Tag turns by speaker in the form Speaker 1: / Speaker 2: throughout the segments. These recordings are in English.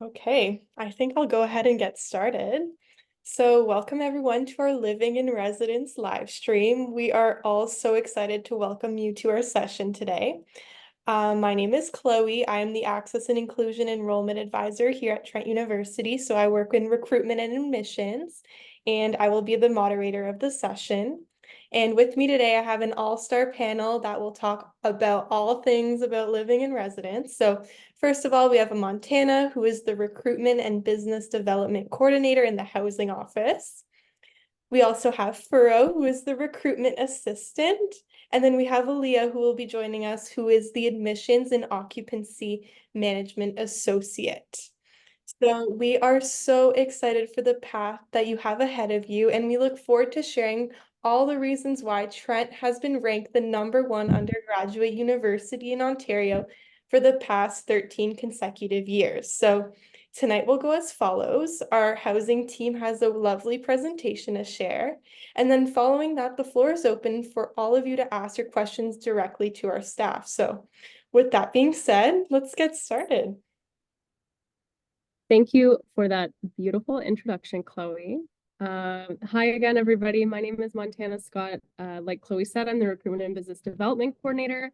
Speaker 1: Okay, I think I'll go ahead and get started. So, welcome everyone to our Living in Residence live stream. We are all so excited to welcome you to our session today. My name is Chloe. I am the Access and Inclusion Enrollment Advisor here at Trent University. So, I work in recruitment and admissions, and I will be the moderator of the session. And with me today, I have an all-star panel that will talk about all things about living in residence. So, first of all, we have Montana, who is the Recruitment and Business Development Coordinator in the Housing Office. We also have Furrow, who is the Recruitment Assistant. And then we have Aaliyah, who will be joining us, who is the Admissions and Occupancy Management Associate. So we are so excited for the path that you have ahead of you, and we look forward to sharing all the reasons why Trent has been ranked the #1 undergraduate university in Ontario for the past 13 consecutive years. So tonight will go as follows. Our housing team has a lovely presentation to share. And then following that, the floor is open for all of you to ask your questions directly to our staff. So with that being said, let's get started.
Speaker 2: Thank you for that beautiful introduction, Chloe. Hi again, everybody. My name is Montana Scott. Like Chloe said, I'm the Recruitment and Business Development Coordinator.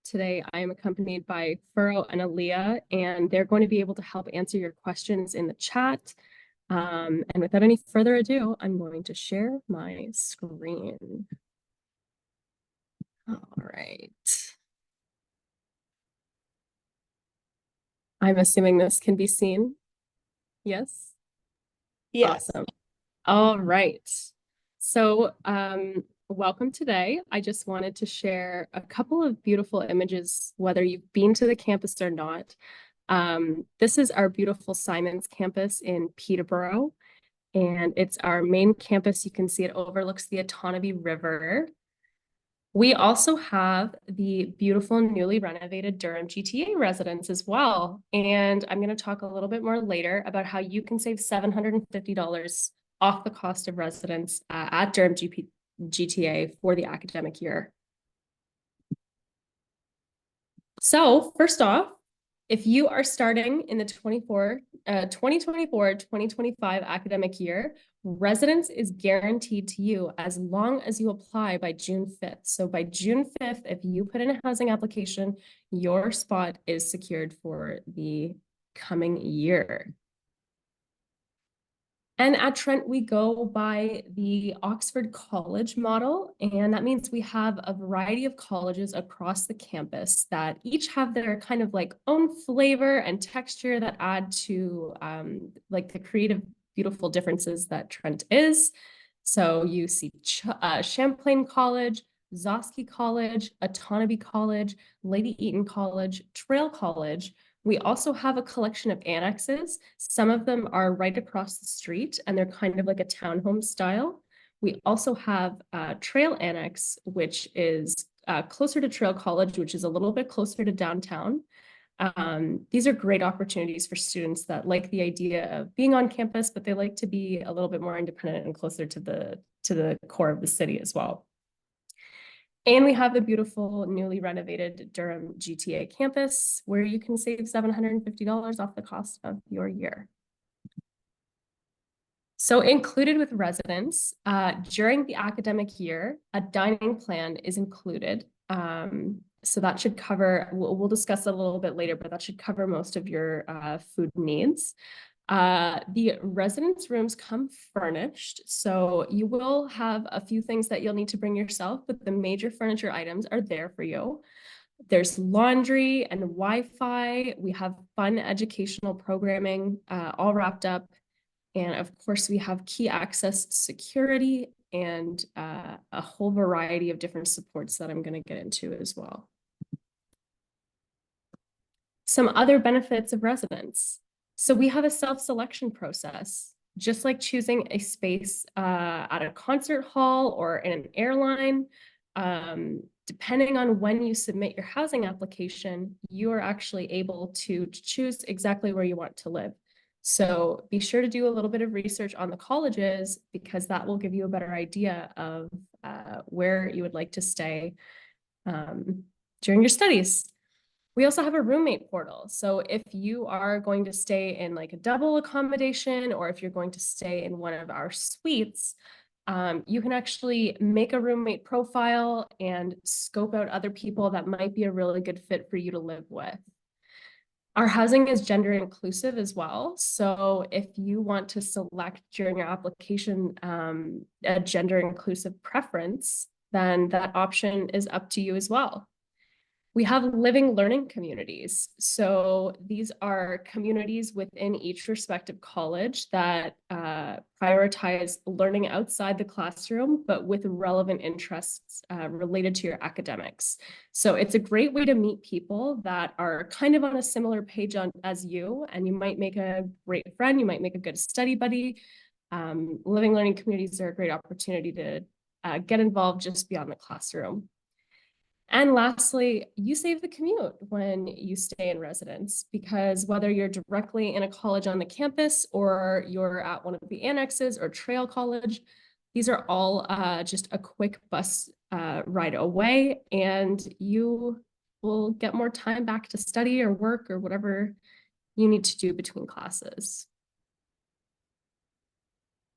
Speaker 2: Today, I am accompanied by Furrow and Aaliyah, and they're going to be able to help answer your questions in the chat. And without any further ado, I'm going to share my screen. All right. I'm assuming this can be seen. Yes?
Speaker 1: Yes.
Speaker 2: Awesome. All right. So, welcome today. I just wanted to share a couple of beautiful images, whether you've been to the campus or not. This is our beautiful Simons campus in Peterborough, and it's our main campus. You can see it overlooks the Otonabee River. We also have the beautiful newly renovated Durham GTA residence as well. And I'm going to talk a little bit more later about how you can save $750 off the cost of residence at Durham GTA for the academic year. So first off, if you are starting in the 2024-2025 academic year, residence is guaranteed to you as long as you apply by June 5th. So by June 5th, if you put in a housing application, your spot is secured for the coming year. And at Trent, we go by the Oxford College model, and that means we have a variety of colleges across the campus that each have their kind of like own flavor and texture that add to like the creative, beautiful differences that Trent is. So you see Champlain College, Zosky College, Otonabee College, Lady Eaton College, Trail College. We also have a collection of annexes. Some of them are right across the street and they're kind of like a townhome style. We also have Trail Annex, which is closer to Trail College, which is a little bit closer to downtown. These are great opportunities for students that like the idea of being on campus, but they like to be a little bit more independent and closer to the core of the city as well. And we have the beautiful newly renovated Durham GTA campus where you can save $750 off the cost of your year. So included with residence, during the academic year, a dining plan is included. So that should cover, we'll discuss it a little bit later, but that should cover most of your food needs. The residence rooms come furnished, so you will have a few things that you'll need to bring yourself, but the major furniture items are there for you. There's laundry and Wi-Fi. We have fun educational programming all wrapped up. And of course, we have key access security and a whole variety of different supports that I'm going to get into as well. Some other benefits of residence. So we have a self-selection process, just like choosing a space at a concert hall or in an airline. Depending on when you submit your housing application, you are actually able to choose exactly where you want to live. So be sure to do a little bit of research on the colleges because that will give you a better idea of where you would like to stay during your studies. We also have a roommate portal. So if you are going to stay in like a double accommodation, or if you're going to stay in one of our suites, you can actually make a roommate profile and scope out other people that might be a really good fit for you to live with. Our housing is gender inclusive as well. So if you want to select during your application a gender inclusive preference, then that option is up to you as well. We have living learning communities. So these are communities within each respective college that prioritize learning outside the classroom, but with relevant interests related to your academics. So it's a great way to meet people that are kind of on a similar page as you, and you might make a great friend, you might make a good study buddy. Living learning communities are a great opportunity to get involved just beyond the classroom. And lastly, you save the commute when you stay in residence, because whether you're directly in a college on the campus or you're at one of the annexes or Trail College, these are all just a quick bus ride away, and you will get more time back to study or work or whatever you need to do between classes.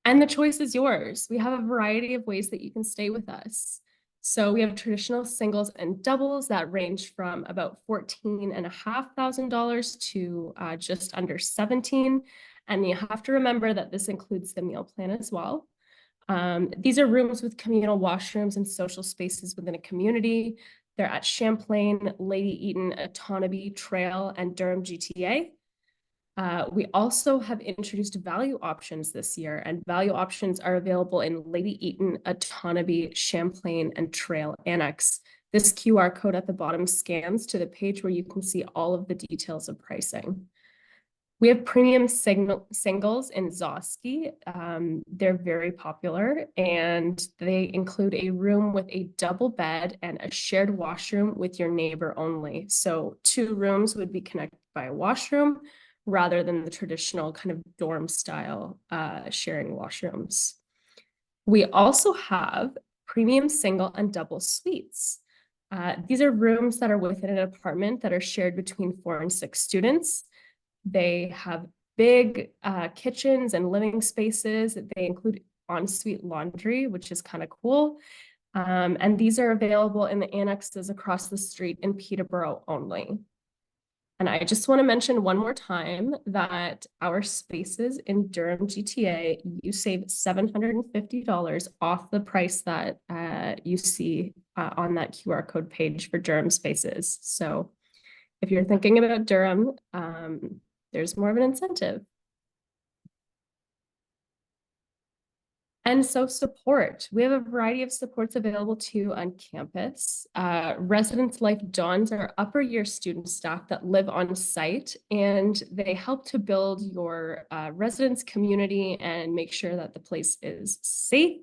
Speaker 2: And the choice is yours. We have a variety of ways that you can stay with us. So we have traditional singles and doubles that range from about $14,500 to just under 17. And you have to remember that this includes the meal plan as well. These are rooms with communal washrooms and social spaces within a community. They're at Champlain, Lady Eaton, Otonabee, Trail, and Durham GTA. We also have introduced value options this year, and value options are available in Lady Eaton, Otonabee, Champlain, and Trail Annex. This QR code at the bottom scans to the page where you can see all of the details of pricing. We have premium singles in Zosky. They're very popular, and they include a room with a double bed and a shared washroom with your neighbor only. So 2 rooms would be connected by a washroom, rather than the traditional kind of dorm style sharing washrooms. We also have premium single and double suites. These are rooms that are within an apartment that are shared between 4 and 6 students. They have big kitchens and living spaces. They include ensuite laundry, which is kind of cool. And these are available in the annexes across the street in Peterborough only. And I just want to mention one more time that our spaces in Durham GTA, you save $750 off the price that you see on that QR code page for Durham spaces. So if you're thinking about Durham, there's more of an incentive. And so support. We have a variety of supports available too on campus. Residence Life Dons are upper year student staff that live on site, and they help to build your residence community and make sure that the place is safe.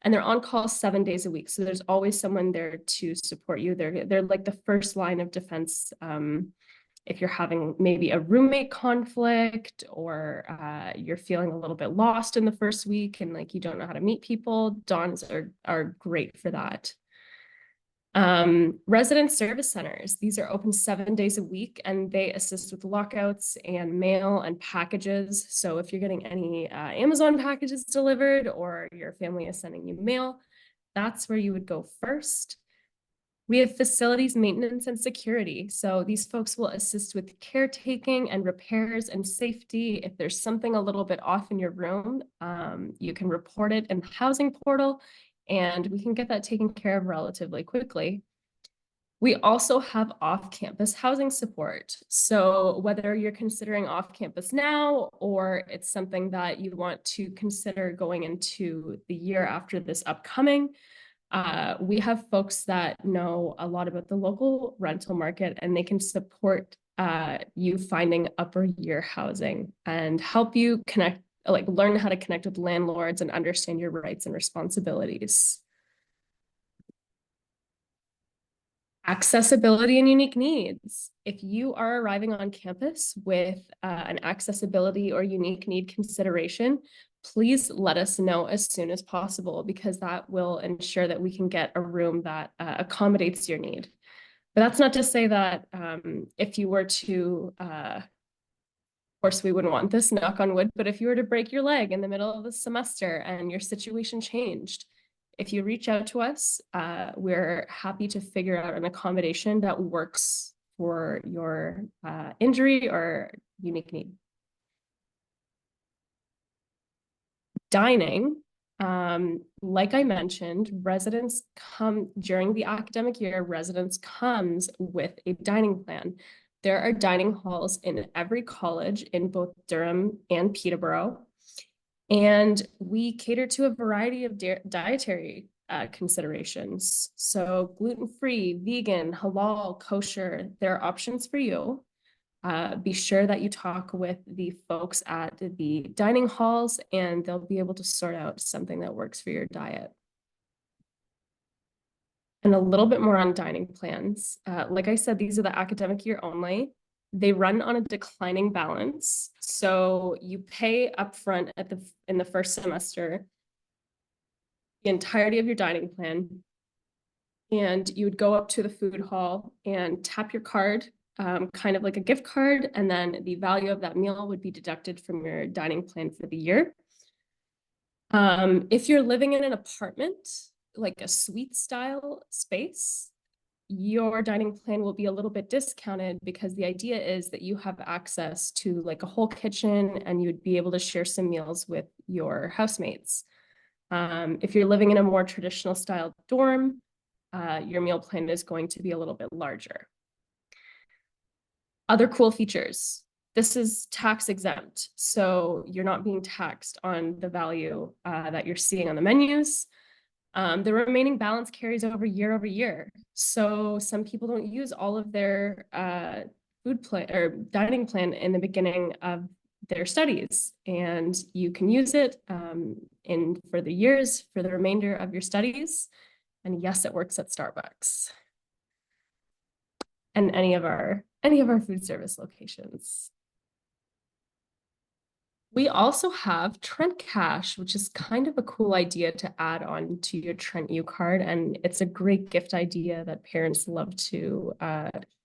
Speaker 2: And they're on call 7 days a week. So there's always someone there to support you. They're like the first line of defense if you're having maybe a roommate conflict, or you're feeling a little bit lost in the first week and like you don't know how to meet people, Dons are great for that. Resident service centers, these are open 7 days a week, and they assist with lockouts and mail and packages. So if you're getting any Amazon packages delivered, or your family is sending you mail, that's where you would go first. We have facilities maintenance and security. So these folks will assist with caretaking and repairs and safety. If there's something a little bit off in your room, you can report it in the housing portal, and we can get that taken care of relatively quickly. We also have off-campus housing support. So whether you're considering off-campus now, or it's something that you want to consider going into the year after this upcoming, we have folks that know a lot about the local rental market, and they can support you finding upper year housing and help you connect, like learn how to connect with landlords and understand your rights and responsibilities. Accessibility and unique needs. If you are arriving on campus with an accessibility or unique need consideration, please let us know as soon as possible, because that will ensure that we can get a room that accommodates your need. But that's not to say that if you were to, of course, we wouldn't want this, knock on wood, but if you were to break your leg in the middle of the semester and your situation changed, if you reach out to us, we're happy to figure out an accommodation that works for your injury or unique need. Dining, like I mentioned, residents come during the academic year, residents comes with a dining plan. There are dining halls in every college in both Durham and Peterborough. And we cater to a variety of dietary considerations. So gluten-free, vegan, halal, kosher, there are options for you. Be sure that you talk with the folks at the dining halls and they'll be able to sort out something that works for your diet. And a little bit more on dining plans. Like I said, these are the academic year only. They run on a declining balance. So you pay upfront in the first semester the entirety of your dining plan. And you would go up to the food hall and tap your card, kind of like a gift card, and then the value of that meal would be deducted from your dining plan for the year. If you're living in an apartment, like a suite style space, your dining plan will be a little bit discounted because the idea is that you have access to like a whole kitchen and you would be able to share some meals with your housemates. If you're living in a more traditional style dorm, your meal plan is going to be a little bit larger. Other cool features. This is tax exempt, so you're not being taxed on the value that you're seeing on the menus. The remaining balance carries over year. So some people don't use all of their food plan or dining plan in the beginning of their studies, and you can use it for the years for the remainder of your studies. And yes, it works at Starbucks and any of our food service locations. We also have Trent Cash, which is kind of a cool idea to add on to your Trent U card. And it's a great gift idea that parents love to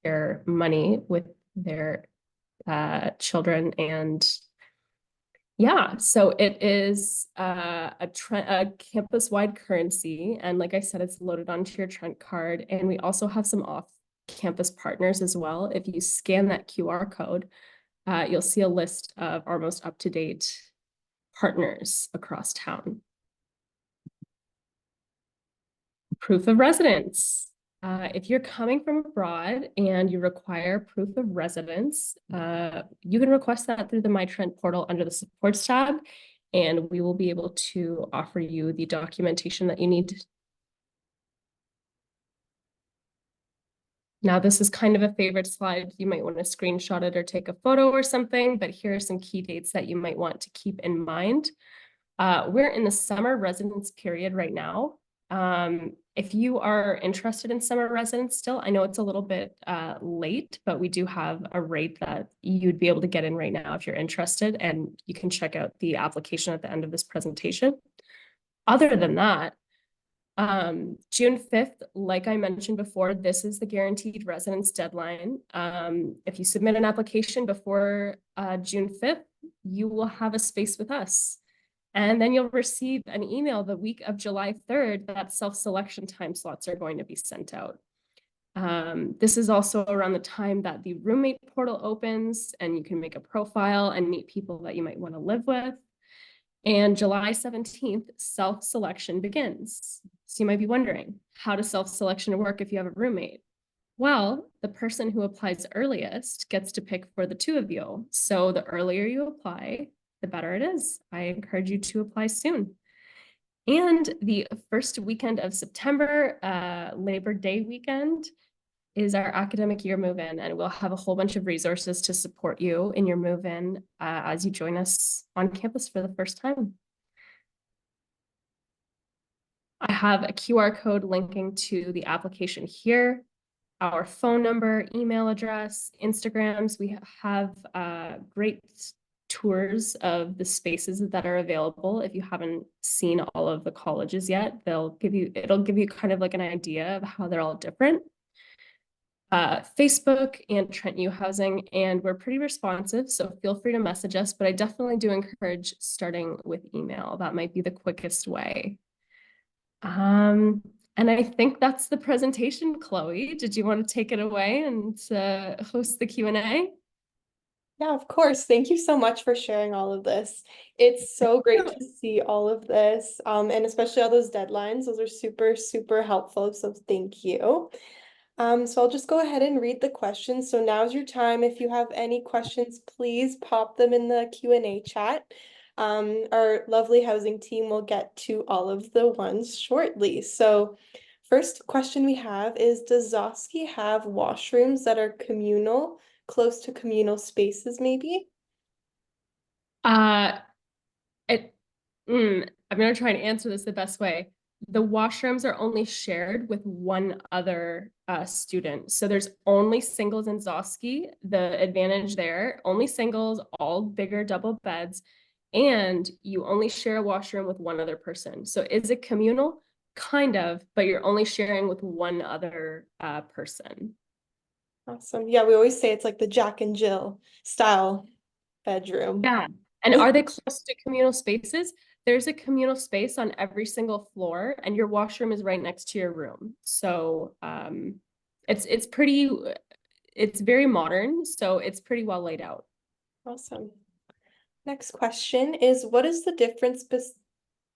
Speaker 2: share money with their children. And yeah, so it is a campus-wide currency. And like I said, it's loaded onto your Trent card. And we also have some off-campus partners as well. If you scan that QR code, you'll see a list of our most up-to-date partners across town. Proof of residence. If you're coming from abroad and you require proof of residence, you can request that through the My Trent portal under the supports tab, and we will be able to offer you the documentation that you need. Now, this is kind of a favorite slide. You might want to screenshot it or take a photo or something, but here are some key dates that you might want to keep in mind. We're in the summer residence period right now. If you are interested in summer residence still, I know it's a little bit late, but we do have a rate that you'd be able to get in right now if you're interested, and you can check out the application at the end of this presentation. Other than that, June 5th, like I mentioned before, this is the guaranteed residence deadline. If you submit an application before June 5th, you will have a space with us. And then you'll receive an email the week of July 3rd that self-selection time slots are going to be sent out. This is also around the time that the roommate portal opens and you can make a profile and meet people that you might want to live with. And July 17th, self-selection begins. So you might be wondering, how does self-selection work if you have a roommate? Well, the person who applies earliest gets to pick for the two of you. So the earlier you apply, the better it is. I encourage you to apply soon. And the first weekend of September, Labor Day weekend, is our academic year move-in, and we'll have a whole bunch of resources to support you in your move-in as you join us on campus for the first time. I have a QR code linking to the application here, our phone number, email address, Instagrams. We have great tours of the spaces that are available. If you haven't seen all of the colleges yet, it'll give you kind of like an idea of how they're all different. Facebook and Trent U Housing, and we're pretty responsive, so feel free to message us, but I definitely do encourage starting with email. That might be the quickest way. Um, and I think that's the presentation, Chloe. Did you want to take it away and host the Q&A?
Speaker 1: Yeah, of course. Thank you so much for sharing all of this. It's so great to see all of this, and especially all those deadlines. Those are super, super helpful. So thank you. So I'll just go ahead and read the questions. So now's your time. If you have any questions, please pop them in the Q&A chat. Our lovely housing team will get to all of the ones shortly. So first question we have is, does Zosky have washrooms that are communal, close to communal spaces maybe?
Speaker 2: Uh, it, I'm going to try and answer this the best way. The washrooms are only shared with one other student. So there's only singles in Zosky. The advantage there, only singles, all bigger double beds, and you only share a washroom with one other person. So is it communal? Kind of, but you're only sharing with one other person.
Speaker 1: Awesome. Yeah, we always say it's like the Jack and Jill style bedroom.
Speaker 2: Yeah. And are they close to communal spaces? There's a communal space on every single floor, and your washroom is right next to your room. So it's pretty, it's very modern, so it's pretty well laid out.
Speaker 1: Awesome. Next question is, what is the difference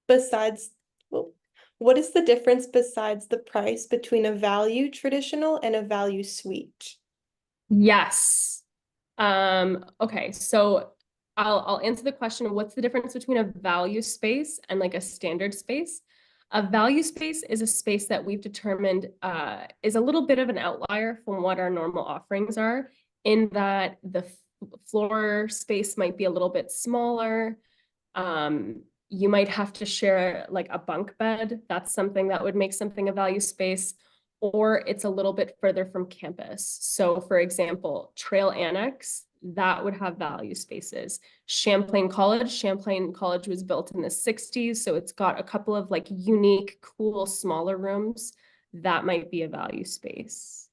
Speaker 1: besides, well, what is the difference besides the price between a value traditional and a value suite?
Speaker 2: Yes. Okay, so I'll answer the question, what's the difference between a value space and like a standard space? A value space is a space that we've determined is a little bit of an outlier from what our normal offerings are, in that the floor space might be a little bit smaller. You might have to share like a bunk bed. That's something that would make something a value space, or it's a little bit further from campus. So for example, Trail Annex, that would have value spaces. Champlain College was built in the 60s, so it's got a couple of like unique, cool, smaller rooms. That might be a value space.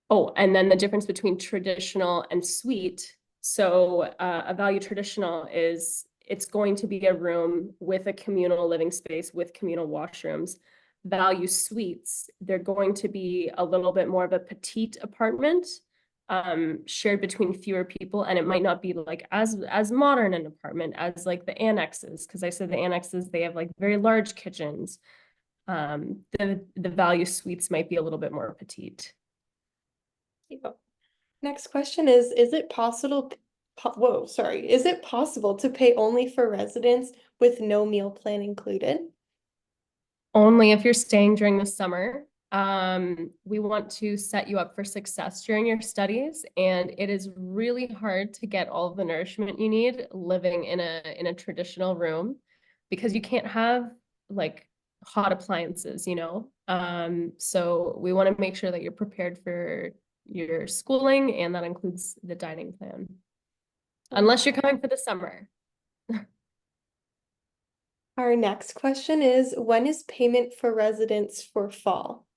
Speaker 2: Oh, and then the difference between traditional and suite. So a value traditional is it's going to be a room with a communal living space with communal washrooms. Value suites, they're going to be a little bit more of a petite apartment, shared between fewer people, and it might not be like as modern an apartment as like the annexes, because I said the annexes, they have like very large kitchens. The value suites might be a little bit more petite.
Speaker 1: Yeah. Next question is it possible, whoa, sorry, is it possible to pay only for residents with no meal plan included?
Speaker 2: Only if you're staying during the summer. We want to set you up for success during your studies, and it is really hard to get all of the nourishment you need living in a traditional room because you can't have like hot appliances, you know? So we want to make sure that you're prepared for your schooling, and that includes the dining plan. Unless you're coming for the summer.
Speaker 1: Our next question is, when is payment for residents for fall?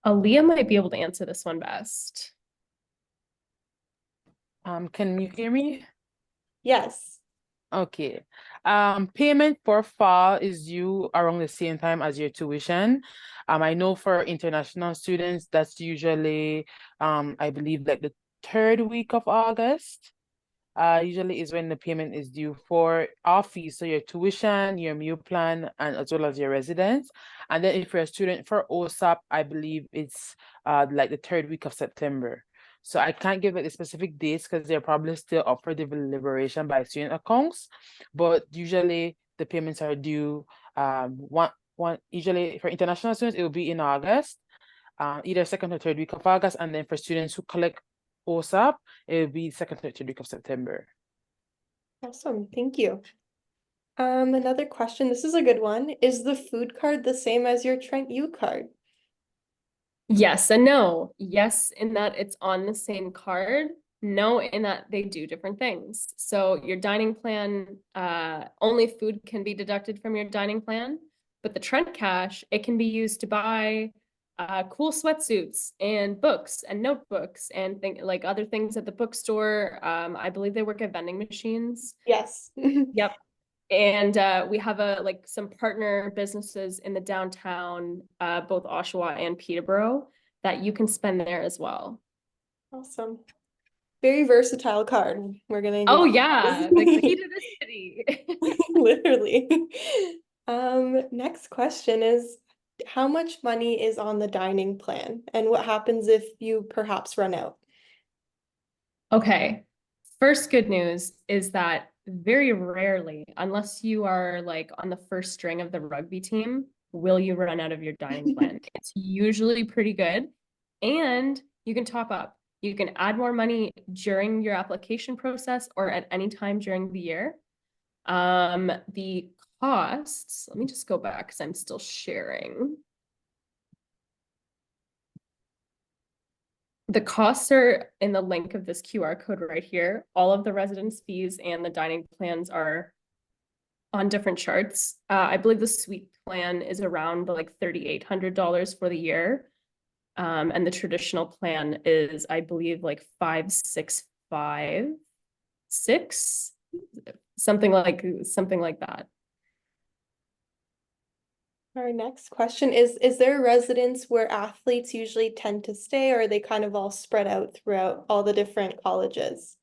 Speaker 2: Aaliyah might be able to answer this one best.
Speaker 3: Can you hear me?
Speaker 1: Yes.
Speaker 3: Okay. Payment for fall is due around the same time as your tuition. I know for international students, that's usually, I believe like the third week of August. Usually is when the payment is due for all fees, so your tuition, your meal plan, and as well as your residence. And then if you're a student for OSAP, I believe it's like the third week of September. So I can't give it the specific dates because they're probably still up for deliberation by student accounts, but usually the payments are due one usually for international students it will be in August, either second or third week of August, and then for students who collect OSAP, it will be second or third week of September.
Speaker 1: Awesome. Thank you. Another question. This is a good one. Is the food card the same as your Trent U card?
Speaker 2: Yes and no. Yes, in that it's on the same card. No, in that they do different things. So your dining plan, only food can be deducted from your dining plan, but the Trent cash, it can be used to buy cool sweatsuits and books and notebooks and like other things at the bookstore. I believe they work at vending machines.
Speaker 1: Yes.
Speaker 2: Yep. And we have some partner businesses in the downtown, both Oshawa and Peterborough, that you can spend there as well.
Speaker 1: Awesome. Very versatile card. We're gonna
Speaker 2: Oh
Speaker 1: use
Speaker 2: yeah, the key to the city.
Speaker 1: literally. Next question is, how much money is on the dining plan, and what happens if you perhaps run out?
Speaker 2: Okay. First good news is that very rarely, unless you are like on the first string of the rugby team, will you run out of your dining plan. It's usually pretty good. And you can top up. You can add more money during your application process or at any time during the year. The costs, let me just go back because I'm still sharing. The costs are in the link of this QR code right here. All of the residence fees and the dining plans are on different charts. I believe the suite plan is around like $3,800 for the year. And the traditional plan is, I believe, like 5,656, something like that.
Speaker 1: Our next question is there a residence where athletes usually tend to stay, or are they kind of all spread out throughout all the different colleges?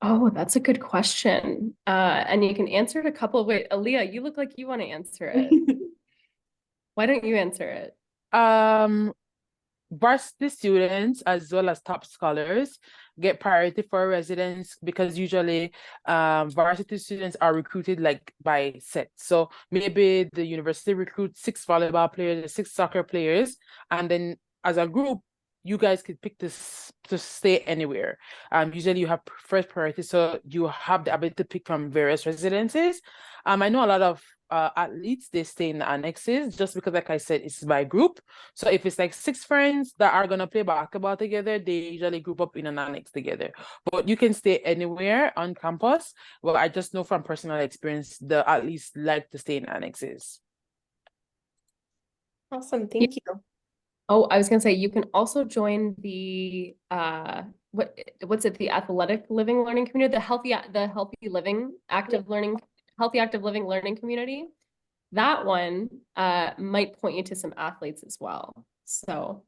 Speaker 2: Oh, that's a good question. And you can answer it a couple of ways. Aaliyah, you look like you want to answer it. Why don't you answer it?
Speaker 3: Varsity students as well as top scholars get priority for residence because usually varsity students are recruited like by set. So maybe the university recruits 6 volleyball players, 6 soccer players, and then as a group, you guys could pick this to stay anywhere. Usually you have first priority, so you have the ability to pick from various residences. I know a lot of athletes, they stay in the annexes just because, like I said, it's by group. So if it's like 6 friends that are gonna play basketball together, they usually group up in an annex together. But you can stay anywhere on campus. Well, I just know from personal experience, the athletes like to stay in annexes.
Speaker 1: Awesome, thank you.
Speaker 2: Oh, I was gonna say you can also join the what's it, the athletic living learning community, the healthy living active learning, healthy active living learning community. That one might point you to some athletes as well. So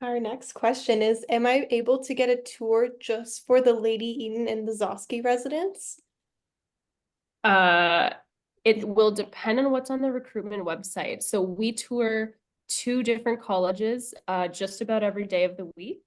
Speaker 1: Our next question is, am I able to get a tour just for the Lady Eden and the Zosky residence?
Speaker 2: it will depend on what's on the recruitment website. So we tour 2 different colleges just about every day of the week.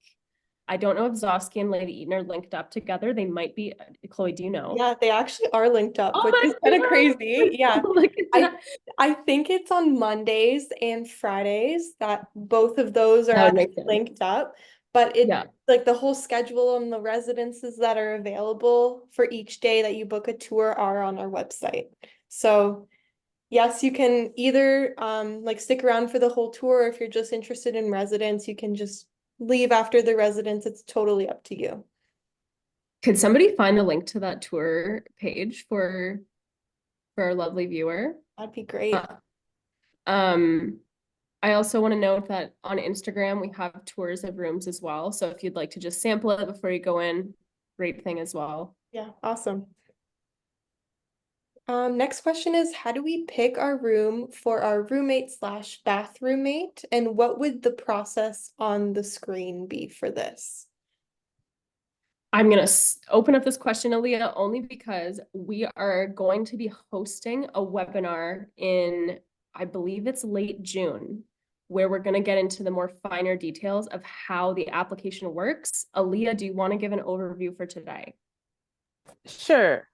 Speaker 2: I don't know if Zosky and Lady Eden are linked up together. They might be. Chloe, do you know?
Speaker 1: Yeah, they actually are linked up,
Speaker 2: Oh
Speaker 1: which
Speaker 2: my
Speaker 1: is kind of
Speaker 2: God.
Speaker 1: crazy. Yeah.
Speaker 2: Look at
Speaker 1: I
Speaker 2: that.
Speaker 1: I think it's on Mondays and Fridays that both of those are
Speaker 2: That would
Speaker 1: actually
Speaker 2: make sense.
Speaker 1: linked up, but it
Speaker 2: Yeah.
Speaker 1: like the whole schedule and the residences that are available for each day that you book a tour are on our website. So yes, you can either like stick around for the whole tour, or if you're just interested in residence, you can just leave after the residence. It's totally up to you.
Speaker 2: Could somebody find the link to that tour page for our lovely viewer?
Speaker 1: That'd be great.
Speaker 2: Um, I also want to note that on Instagram, we have tours of rooms as well. So if you'd like to just sample it before you go in, great thing as well.
Speaker 1: Yeah, awesome. Next question is, how do we pick our room for our roommate slash bathroom mate? And what would the process on the screen be for this?
Speaker 2: I'm going to open up this question, Aaliyah, only because we are going to be hosting a webinar in, I believe it's late June, where we're going to get into the more finer details of how the application works. Aaliyah, do you want to give an overview for today?
Speaker 3: Sure.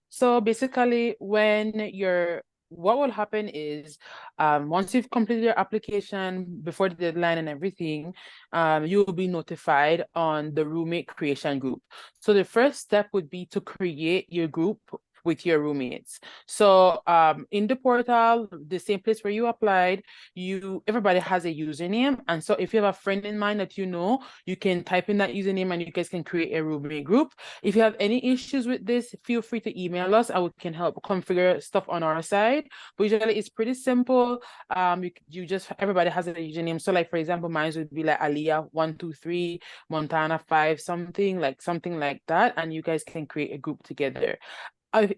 Speaker 3: So basically what will happen is once you've completed your application before the deadline and everything, you will be notified on the roommate creation group. So the first step would be to create your group with your roommates. So in the portal, the same place where you applied, everybody has a username. And so if you have a friend in mind that you can type in that username and you guys can create a roommate group. If you have any issues with this, feel free to email us and we can help configure stuff on our side. But usually it's pretty simple. Everybody has a username. So like for example, mine would be like Aliyah123, Montana 5, something like that. And you guys can create a group together.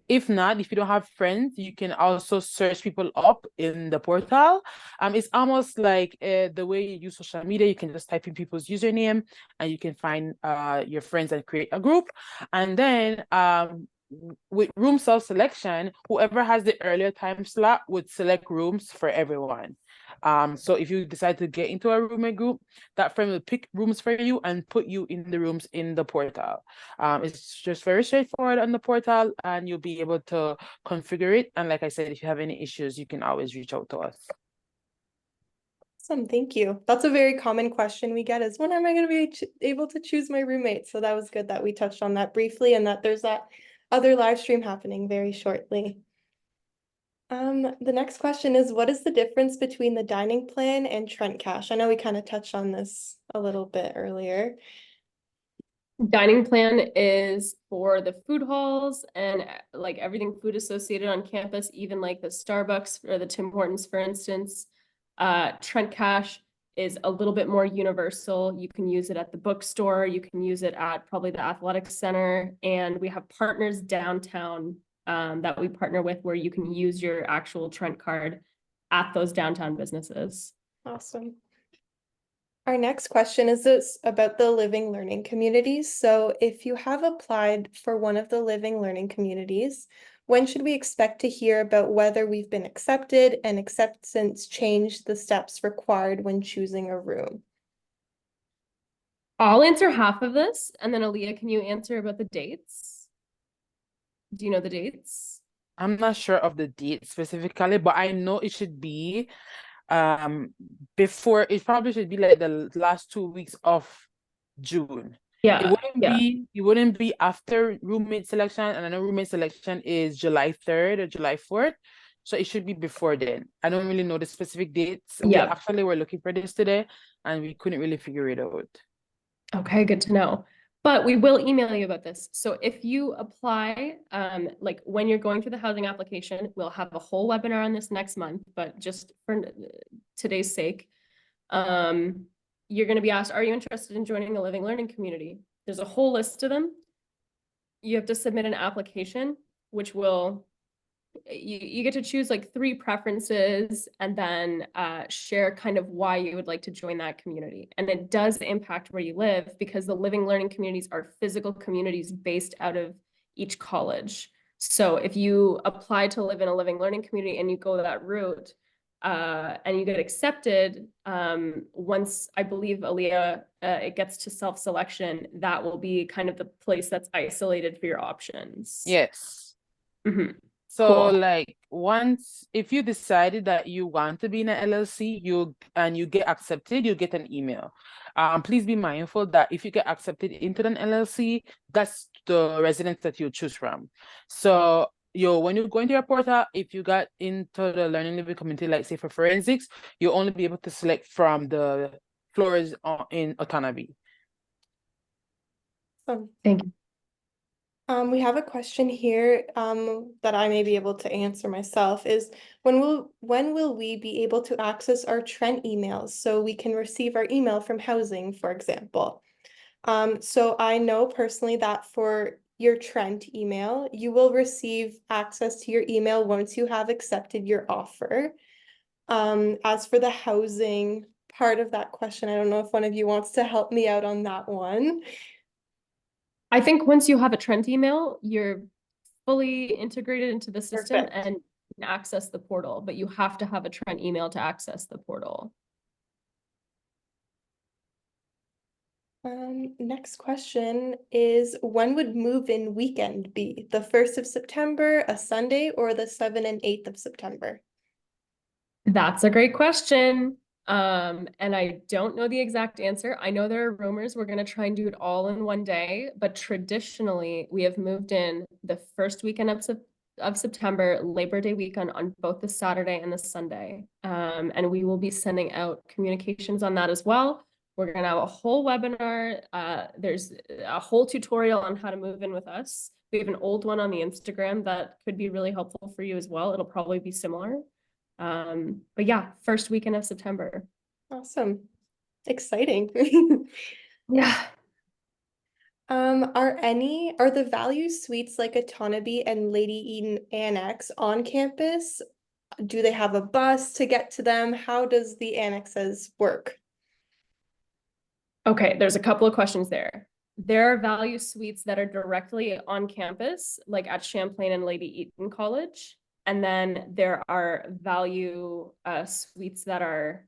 Speaker 3: If not, if you don't have friends, you can also search people up in the portal. It's almost like the way you use social media. You can just type in people's username and you can find your friends and create a group. And then with room self-selection, whoever has the earlier time slot would select rooms for everyone. So if you decide to get into a roommate group, that friend will pick rooms for you and put you in the rooms in the portal. It's just very straightforward on the portal and you'll be able to configure it. And like I said, if you have any issues, you can always reach out to us.
Speaker 1: Awesome, thank you. That's a very common question we get is when am I going to be able to choose my roommate? So that was good that we touched on that briefly and that there's that other live stream happening very shortly. The next question is, what is the difference between the dining plan and Trent Cash? I know we kind of touched on this a little bit earlier.
Speaker 2: Dining plan is for the food halls and like everything food associated on campus, even like the Starbucks or the Tim Hortons, for instance. Trent Cash is a little bit more universal. You can use it at the bookstore. You can use it at probably the athletic center. And we have partners downtown that we partner with where you can use your actual Trent card at those downtown businesses.
Speaker 1: Awesome. Our next question is this about the living learning communities. So if you have applied for one of the living learning communities, when should we expect to hear about whether we've been accepted and acceptance changed the steps required when choosing a room?
Speaker 2: I'll answer half of this, and then Aaliyah, can you answer about the dates? Do you know the dates?
Speaker 3: I'm not sure of the date specifically, but I know it should be before, it probably should be like the last 2 weeks of June. It wouldn't be after roommate selection, and I know roommate selection is July 3rd or July 4th. So it should be before then. I don't really know the specific dates. We actually were looking for this today and we couldn't really figure it out.
Speaker 2: Okay, good to know. But we will email you about this. So if you apply, like when you're going through the housing application, we'll have a whole webinar on this next month, but just for today's sake, you're going to be asked, are you interested in joining a living learning community? There's a whole list of them. You have to submit an application, which will, you get to choose like 3 preferences and then share kind of why you would like to join that community. And it does impact where you live because the living learning communities are physical communities based out of each college. So if you apply to live in a living learning community and you go that route and you get accepted, once I believe Aaliyah, it gets to self-selection, that will be kind of the place that's isolated for your options.
Speaker 3: Yes.
Speaker 2: Mm-hmm.
Speaker 3: So
Speaker 2: Cool.
Speaker 3: like once, if you decided that you want to be in an LLC, you get accepted, you get an email. Please be mindful that if you get accepted into an LLC, that's the residence that you choose from. So when you go into your portal, if you got into the learning living community, like say for forensics, you'll only be able to select from the floors in autonomy.
Speaker 2: Thank you.
Speaker 1: We have a question here that I may be able to answer myself is when will we be able to access our Trent emails so we can receive our email from housing, for example? So I know personally that for your Trent email, you will receive access to your email once you have accepted your offer. As for the housing part of that question, I don't know if one of you wants to help me out on that one.
Speaker 2: I think once you have a Trent email, you're fully integrated into the system
Speaker 1: Perfect.
Speaker 2: and can access the portal, but you have to have a Trent email to access the portal.
Speaker 1: Next question is, when would move-in weekend be? The 1st of September, a Sunday, or the 7th and 8th of September?
Speaker 2: That's a great question. And I don't know the exact answer. I know there are rumors we're going to try and do it all in one day, but traditionally we have moved in the first weekend of September, Labor Day weekend on both the Saturday and the Sunday. And we will be sending out communications on that as well. We're going to have a whole webinar. There's a whole tutorial on how to move in with us. We have an old one on the Instagram that could be really helpful for you as well. It'll probably be similar. But yeah, first weekend of September.
Speaker 1: Awesome. Exciting.
Speaker 2: Yeah.
Speaker 1: Are the value suites like Autonomy and Lady Eden Annex on campus? Do they have a bus to get to them? How does the annexes work?
Speaker 2: Okay, there's a couple of questions there. There are value suites that are directly on campus, like at Champlain and Lady Eaton College. And then there are value suites that are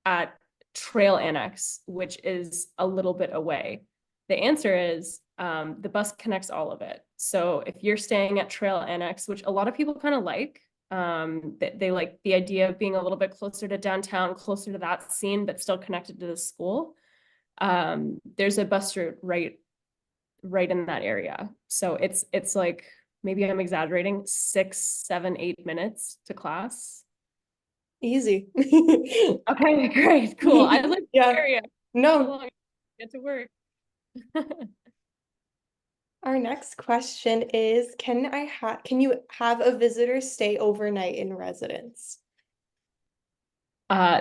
Speaker 2: at Trail Annex, which is a little bit away. The answer is the bus connects all of it. So if you're staying at Trail Annex, which a lot of people kind of like, they like the idea of being a little bit closer to downtown, closer to that scene, but still connected to the school. There's a bus route right in that area. So it's like, maybe I'm exaggerating, 6, 7, 8 minutes to class.
Speaker 1: Easy.
Speaker 2: Okay, great, cool. I live in the
Speaker 1: Yeah.
Speaker 2: area.
Speaker 1: No.
Speaker 2: Get to work.
Speaker 1: Our next question is, can you have a visitor stay overnight in residence?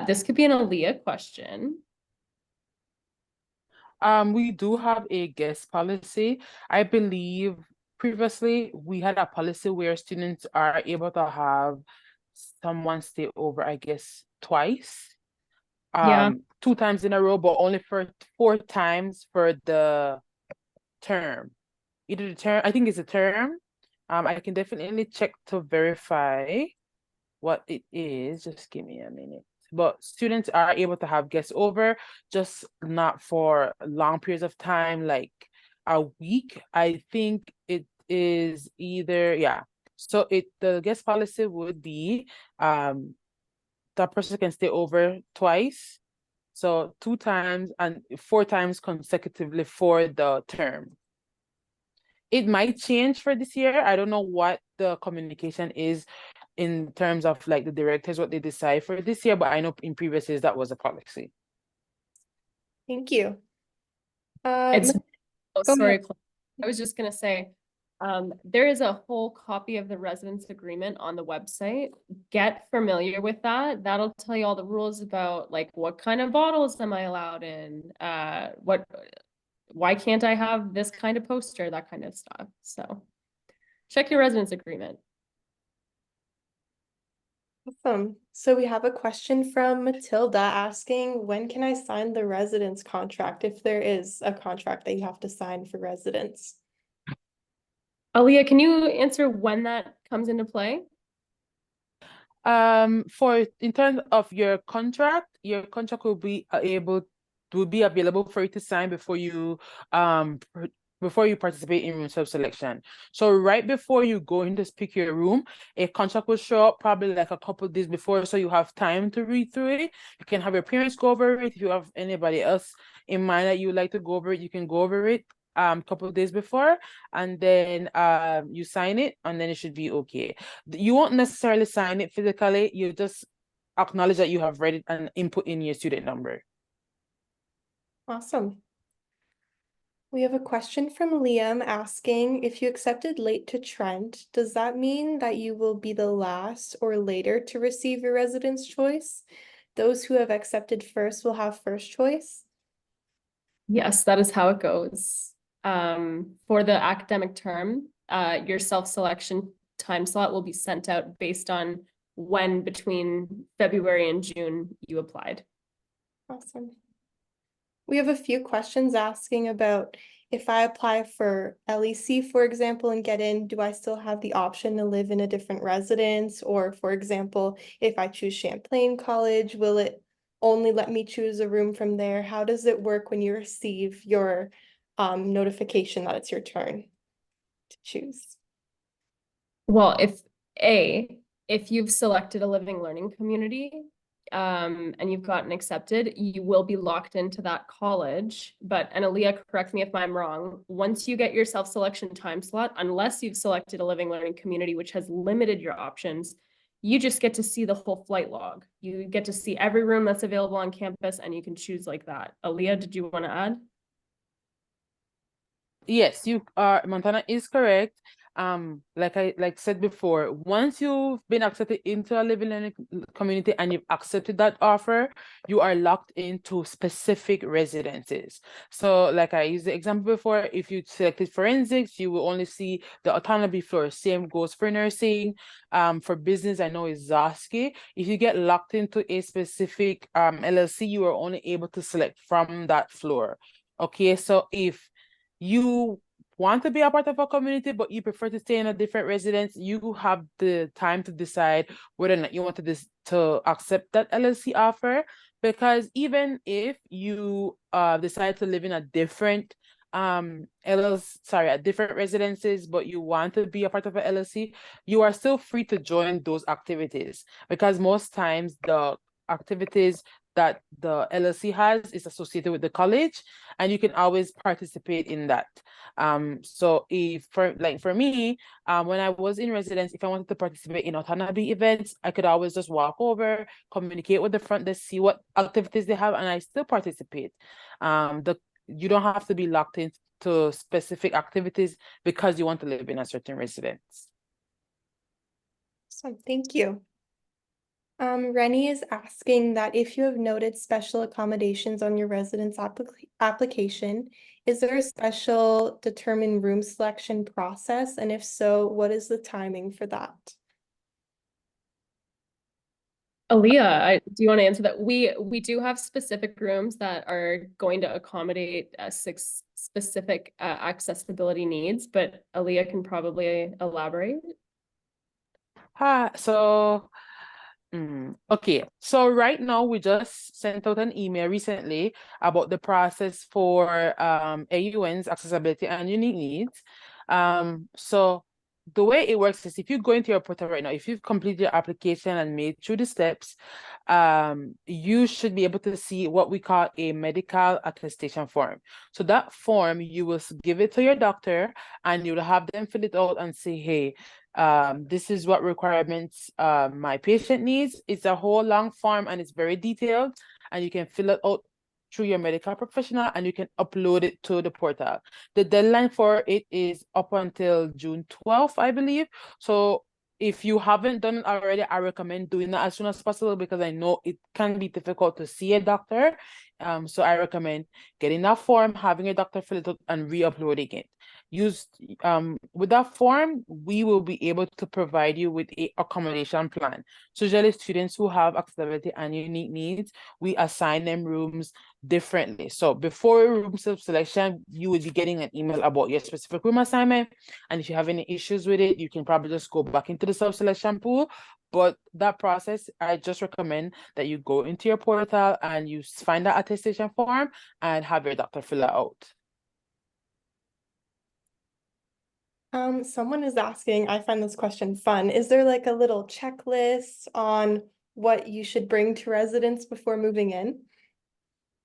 Speaker 2: This could be an Aaliyah question.
Speaker 3: We do have a guest policy. I believe previously we had a policy where students are able to have someone stay over, I guess, twice.
Speaker 2: Yeah.
Speaker 3: 2 times in a row, but only for 4 times for the term. Either the term, I think it's a term. I can definitely check to verify what it is. Just give me a minute. But students are able to have guests over, just not for long periods of time, like a week. I think it is either, yeah. So the guest policy would be that person can stay over twice. So 2 times and 4 times consecutively for the term. It might change for this year. I don't know what the communication is in terms of like the directors, what they decide for this year, but I know in previous years that was a policy.
Speaker 1: Thank you.
Speaker 2: Sorry, I was just gonna say, there is a whole copy of the residence agreement on the website. Get familiar with that. That'll tell you all the rules about like what kind of bottles am I allowed in, why can't I have this kind of poster, that kind of stuff. So check your residence agreement.
Speaker 1: Awesome. So we have a question from Matilda asking, when can I sign the residence contract if there is a contract that you have to sign for residence?
Speaker 2: Aaliyah, can you answer when that comes into play?
Speaker 3: For in terms of your contract will be available for you to sign before you participate in room self-selection. So right before you go in to pick your room, a contract will show up probably like a couple of days before, so you have time to read through it. You can have your parents go over it. If you have anybody else in mind that you would like to go over it, you can go over it couple of days before, and then you sign it, and then it should be okay. You won't necessarily sign it physically, you just acknowledge that you have read it and input in your student number.
Speaker 1: Awesome. We have a question from Liam asking, if you accepted late to Trent, does that mean that you will be the last or later to receive your residence choice? Those who have accepted first will have first choice?
Speaker 2: Yes, that is how it goes. For the academic term, your self-selection time slot will be sent out based on when between February and June you applied.
Speaker 1: Awesome. We have a few questions asking about if I apply for LEC, for example, and get in, do I still have the option to live in a different residence? Or for example, if I choose Champlain College, will it only let me choose a room from there? How does it work when you receive your notification that it's your turn to choose?
Speaker 2: Well, if you've selected a living learning community, and you've gotten accepted, you will be locked into that college. But, and Aaliyah, correct me if I'm wrong, once you get your self-selection time slot, unless you've selected a living learning community, which has limited your options, you just get to see the whole flight log. You get to see every room that's available on campus, and you can choose like that. Aaliyah, did you want to add?
Speaker 3: Yes, you are. Montana is correct. Like I said before, once you've been accepted into a living learning community and you've accepted that offer, you are locked into specific residences. So, like I used the example before, if you selected forensics, you will only see the autonomy floor. Same goes for nursing. For business, I know is Zosky. If you get locked into a specific LLC, you are only able to select from that floor. Okay, so if you want to be a part of a community, but you prefer to stay in a different residence, you have the time to decide whether or not you want to accept that LLC offer. Because even if you decide to live in a different at different residences, but you want to be a part of a LLC, you are still free to join those activities, because most times the activities that the LLC has is associated with the college, and you can always participate in that. So if for me, when I was in residence, if I wanted to participate in autonomy events, I could always just walk over, communicate with the front desk, see what activities they have, and I still participate. You don't have to be locked into specific activities because you want to live in a certain residence.
Speaker 1: So thank you. Rennie is asking that if you have noted special accommodations on your residence application, is there a special determined room selection process? And if so, what is the timing for that?
Speaker 2: Aaliyah, do you want to answer that? We do have specific rooms that are going to accommodate six specific accessibility needs, but Aaliyah can probably elaborate.
Speaker 3: Okay, so right now we just sent out an email recently about the process for AUN's accessibility and unique needs. So the way it works is, if you go into your portal right now, if you've completed your application and made through the steps, you should be able to see what we call a medical attestation form. So that form, you will give it to your doctor and you'll have them fill it out and say, hey, this is what requirements my patient needs. It's a whole long form and it's very detailed, and you can fill it out through your medical professional and you can upload it to the portal. The deadline for it is up until June 12th, I believe. So if you haven't done it already, I recommend doing that as soon as possible, because I know it can be difficult to see a doctor. So I recommend getting that form, having a doctor fill it out, and re-uploading it. With that form, we will be able to provide you with a accommodation plan. So usually students who have accessibility and unique needs, we assign them rooms differently. So before room self-selection, you would be getting an email about your specific room assignment. And if you have any issues with it, you can probably just go back into the self-selection pool. But that process, I just recommend that you go into your portal and you find that attestation form and have your doctor fill it out.
Speaker 1: Someone is asking, I find this question fun. Is there like a little checklist on what you should bring to residence before moving in?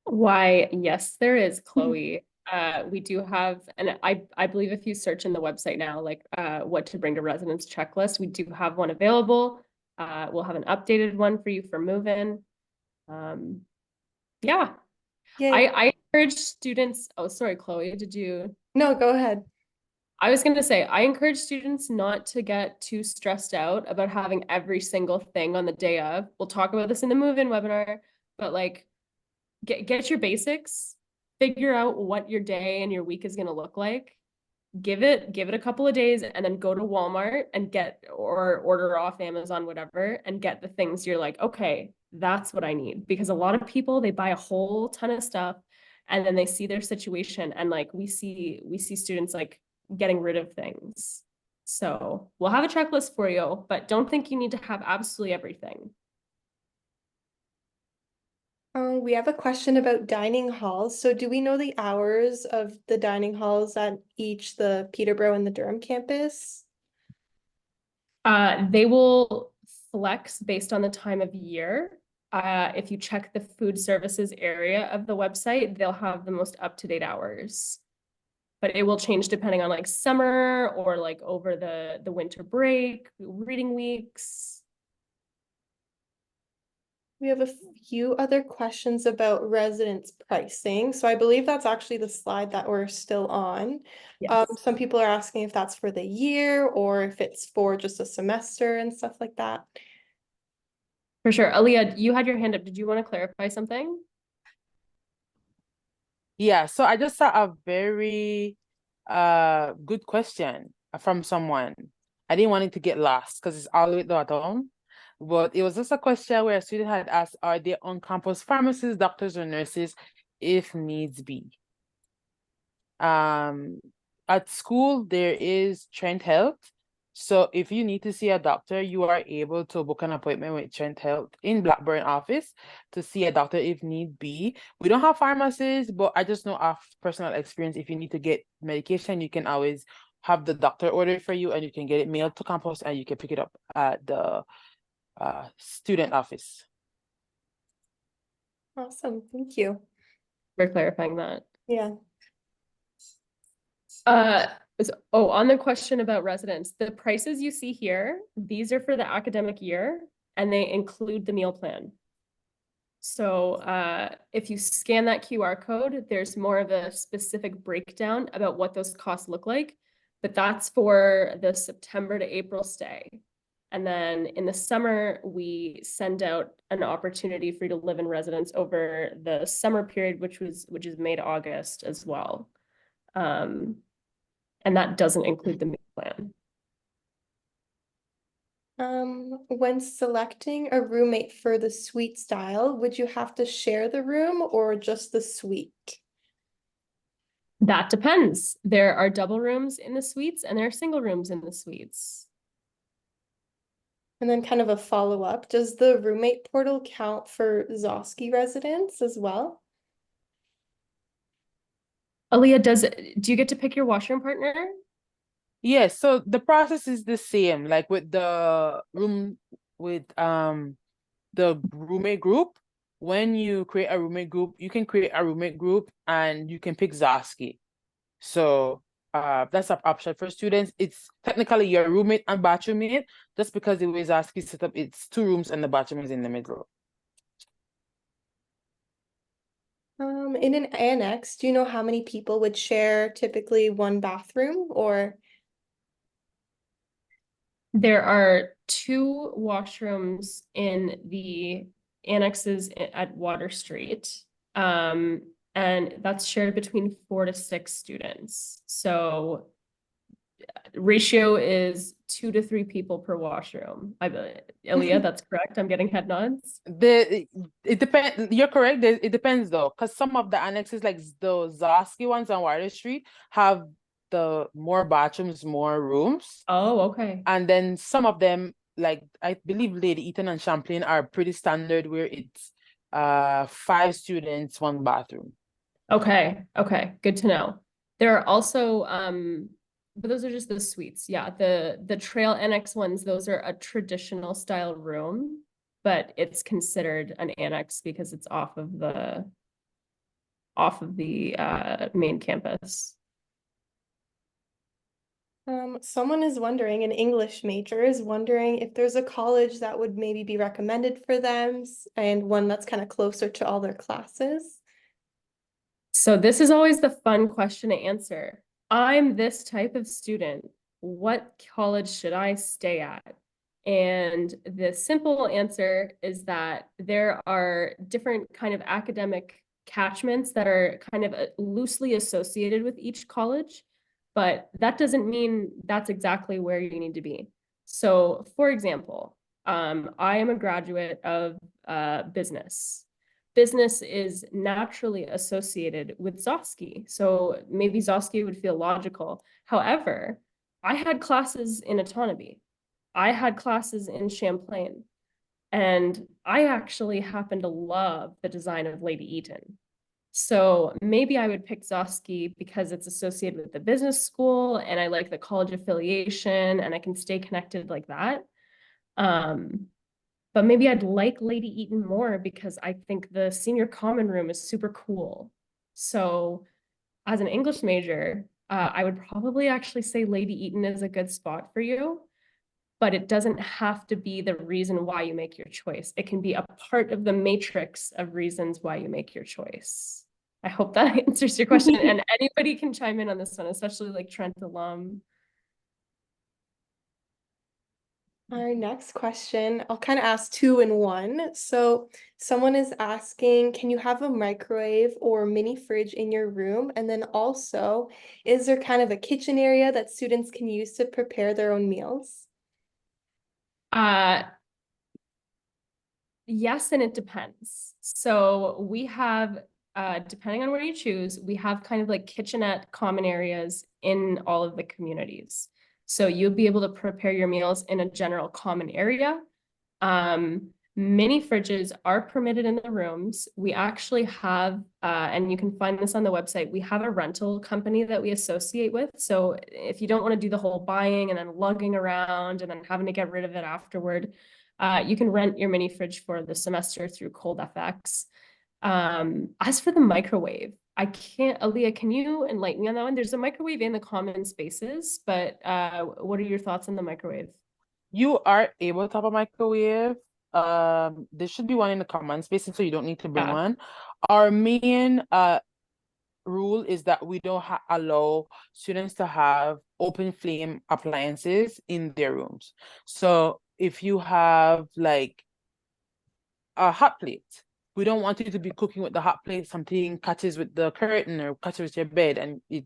Speaker 2: Why, yes, there is, Chloe. We do have, and I believe if you search in the website now, like what to bring to residence checklist, we do have one available. We'll have an updated one for you for move-in. Yeah.
Speaker 1: Yay.
Speaker 2: I encourage students. Oh, sorry, Chloe, did you?
Speaker 1: No, go ahead.
Speaker 2: I was going to say, I encourage students not to get too stressed out about having every single thing on the day of. We'll talk about this in the move-in webinar, but like get your basics, figure out what your day and your week is going to look like. Give it a couple of days, and then go to Walmart and get, or order off Amazon, whatever, and get the things you're like, okay, that's what I need. Because a lot of people, they buy a whole ton of stuff and then they see their situation, and like we see students like getting rid of things. So we'll have a checklist for you, but don't think you need to have absolutely everything.
Speaker 1: We have a question about dining halls. So do we know the hours of the dining halls at each the Peterborough and the Durham campus?
Speaker 2: They will flex based on the time of year. If you check the food services area of the website, they'll have the most up-to-date hours. But it will change depending on like summer or like over the winter break, reading weeks.
Speaker 1: We have a few other questions about residence pricing. So I believe that's actually the slide that we're still on.
Speaker 2: Yes.
Speaker 1: Some people are asking if that's for the year or if it's for just a semester and stuff like that.
Speaker 2: For sure. Aaliyah, you had your hand up. Did you want to clarify something?
Speaker 3: Yeah, so I just saw a very good question from someone. I didn't want it to get lost because it's all the way down. But it was just a question where a student had asked, are there on-campus pharmacists, doctors, or nurses if needs be? At school, there is Trent Health. So if you need to see a doctor, you are able to book an appointment with Trent Health in Blackburn office to see a doctor if need be. We don't have pharmacies, but I just know of personal experience. If you need to get medication, you can always have the doctor order for you and you can get it mailed to campus and you can pick it up at the student office.
Speaker 1: Awesome, thank you.
Speaker 2: For clarifying that.
Speaker 1: Yeah.
Speaker 2: On the question about residents, the prices you see here, these are for the academic year and they include the meal plan. So if you scan that QR code, there's more of a specific breakdown about what those costs look like, but that's for the September to April stay. And then in the summer, we send out an opportunity for you to live in residence over the summer period, which is May to August as well. And that doesn't include the meal plan.
Speaker 1: When selecting a roommate for the suite style, would you have to share the room or just the suite?
Speaker 2: That depends. There are double rooms in the suites and there are single rooms in the suites.
Speaker 1: And then kind of a follow-up, does the roommate portal count for Zosky residents as well?
Speaker 2: Aaliyah, do you get to pick your washroom partner?
Speaker 3: Yes, so the process is the same, like with the room with the roommate group. When you create a roommate group, you can create a roommate group and you can pick Zosky. So that's an option for students. It's technically your roommate and bathroom mate, just because the way Zosky set up, it's 2 rooms and the bathroom is in the middle.
Speaker 1: In an annex, do you know how many people would share typically one bathroom or?
Speaker 2: There are 2 washrooms in the annexes at Water Street. And that's shared between 4 to 6 students. So ratio is 2 to 3 people per washroom. Aaliyah, that's correct. I'm getting head nods.
Speaker 3: It depends. You're correct. It depends though, because some of the annexes, like the Zosky ones on Water Street, have the more bathrooms, more rooms.
Speaker 2: Oh, okay.
Speaker 3: And then some of them, like I believe Lady Eaton and Champlain, are pretty standard where it's 5 students, 1 bathroom.
Speaker 2: Okay, good to know. There are also but those are just the suites. Yeah, the Trail Annex ones, those are a traditional style room, but it's considered an annex because it's off of the main campus.
Speaker 1: Someone is wondering, an English major is wondering if there's a college that would maybe be recommended for them and one that's kind of closer to all their classes.
Speaker 2: So this is always the fun question to answer. I'm this type of student. What college should I stay at? And the simple answer is that there are different kind of academic catchments that are kind of loosely associated with each college, but that doesn't mean that's exactly where you need to be. So for example, I am a graduate of business. Business is naturally associated with Zosky. So maybe Zosky would feel logical. However, I had classes in autonomy. I had classes in Champlain. And I actually happen to love the design of Lady Eaton. So maybe I would pick Zosky because it's associated with the business school and I like the college affiliation and I can stay connected like that. But but maybe I'd like Lady Eaton more because I think the senior common room is super cool. So as an English major, I would probably actually say Lady Eaton is a good spot for you, but it doesn't have to be the reason why you make your choice. It can be a part of the matrix of reasons why you make your choice. I hope that answers your question. And anybody can chime in on this one, especially like Trent alum.
Speaker 1: Our next question, I'll kind of ask two in one. So someone is asking, can you have a microwave or mini fridge in your room? And then also, is there kind of a kitchen area that students can use to prepare their own meals?
Speaker 2: Uh, yes, and it depends. So we have, depending on where you choose, we have kind of like kitchenette common areas in all of the communities. So you'll be able to prepare your meals in a general common area. Mini fridges are permitted in the rooms. We actually have, and you can find this on the website, we have a rental company that we associate with. So if you don't want to do the whole buying and then lugging around and then having to get rid of it afterward, you can rent your mini fridge for the semester through Cold FX. As for the microwave, I can't, Aaliyah, can you enlighten me on that one? There's a microwave in the common spaces, but what are your thoughts on the microwave?
Speaker 3: You are able to have a microwave. There should be one in the common spaces, so you don't need to bring
Speaker 2: Yeah.
Speaker 3: one. Our main rule is that we don't allow students to have open flame appliances in their rooms. So if you have like a hot plate, we don't want you to be cooking with the hot plate, something catches with the curtain or catches with your bed and it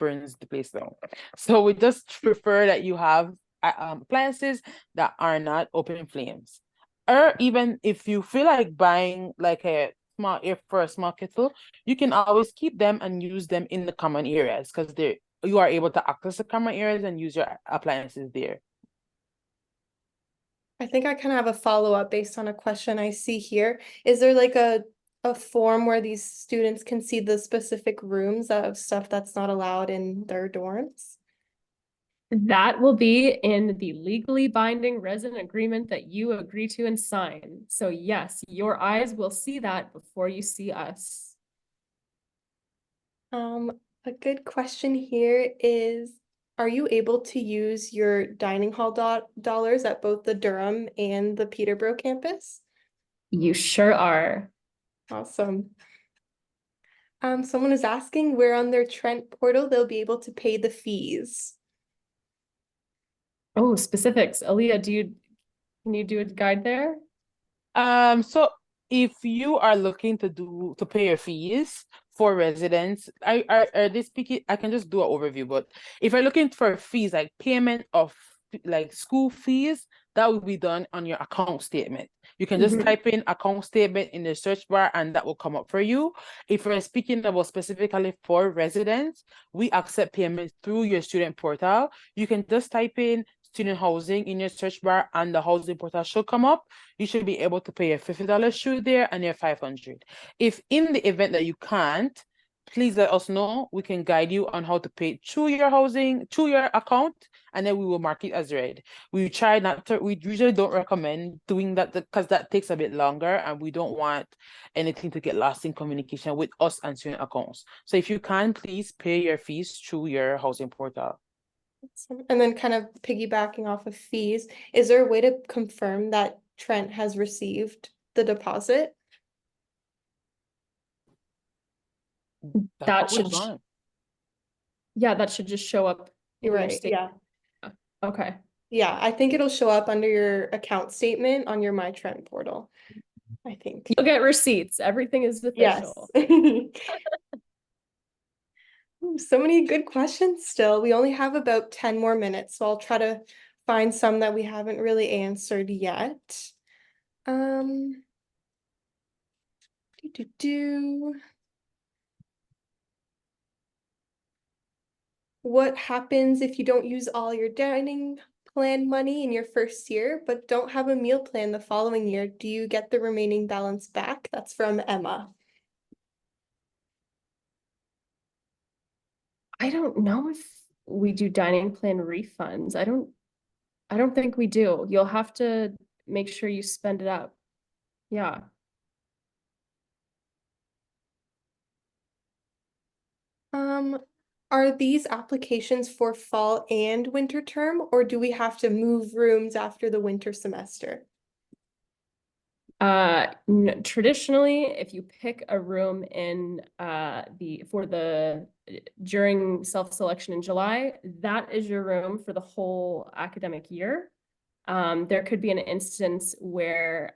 Speaker 3: burns the place down. So we just prefer that you have appliances that are not open flames. Or even if you feel like buying like a small air for a small kettle, you can always keep them and use them in the common areas because they you are able to access the common areas and use your appliances there.
Speaker 1: I think I kind of have a follow-up based on a question I see here. Is there like a form where these students can see the specific rooms of stuff that's not allowed in their dorms?
Speaker 2: That will be in the legally binding resident agreement that you agree to and sign. So yes, your eyes will see that before you see us.
Speaker 1: A good question here is, are you able to use your dining hall dollars at both the Durham and the Peterborough campus?
Speaker 2: You sure are.
Speaker 1: Awesome. Someone is asking where on their Trent portal they'll be able to pay the fees.
Speaker 2: Oh, specifics. Aaliyah, can you do a guide there?
Speaker 3: So if you are looking to pay your fees for residents, are they speaking? I can just do an overview, but if you're looking for fees like payment of like school fees, that will be done on your account statement. You can just type in account statement in the search bar and that will come up for you. If we're speaking about specifically for residents, we accept payments through your student portal. You can just type in student housing in your search bar and the housing portal should come up. You should be able to pay your $50 through there and your 500. If in the event that you can't, please let us know. We can guide you on how to pay through your housing, through your account, and then we will mark it as red. We try not to, we usually don't recommend doing that because that takes a bit longer and we don't want anything to get lost in communication with us and student accounts. So if you can, please pay your fees through your housing portal.
Speaker 1: And then kind of piggybacking off of fees, is there a way to confirm that Trent has received the deposit?
Speaker 3: That's
Speaker 2: That
Speaker 3: what we've
Speaker 2: should,
Speaker 3: done.
Speaker 2: yeah, that should just show up in
Speaker 1: You're
Speaker 2: your
Speaker 1: right, yeah.
Speaker 2: statement. Okay.
Speaker 1: Yeah, I think it'll show up under your account statement on your My Trent portal, I think.
Speaker 2: You'll get receipts. Everything is
Speaker 1: Yes.
Speaker 2: official.
Speaker 1: Ooh, so many good questions still. We only have about 10 more minutes, so I'll try to find some that we haven't really answered yet. Um, do, do, do. What happens if you don't use all your dining plan money in your first year, but don't have a meal plan the following year? Do you get the remaining balance back? That's from Emma.
Speaker 2: I don't know if we do dining plan refunds. I don't think we do. You'll have to make sure you spend it up. Yeah.
Speaker 1: Um, are these applications for fall and winter term, or do we have to move rooms after the winter semester?
Speaker 2: Traditionally, if you pick a room in during self-selection in July, that is your room for the whole academic year. There could be an instance where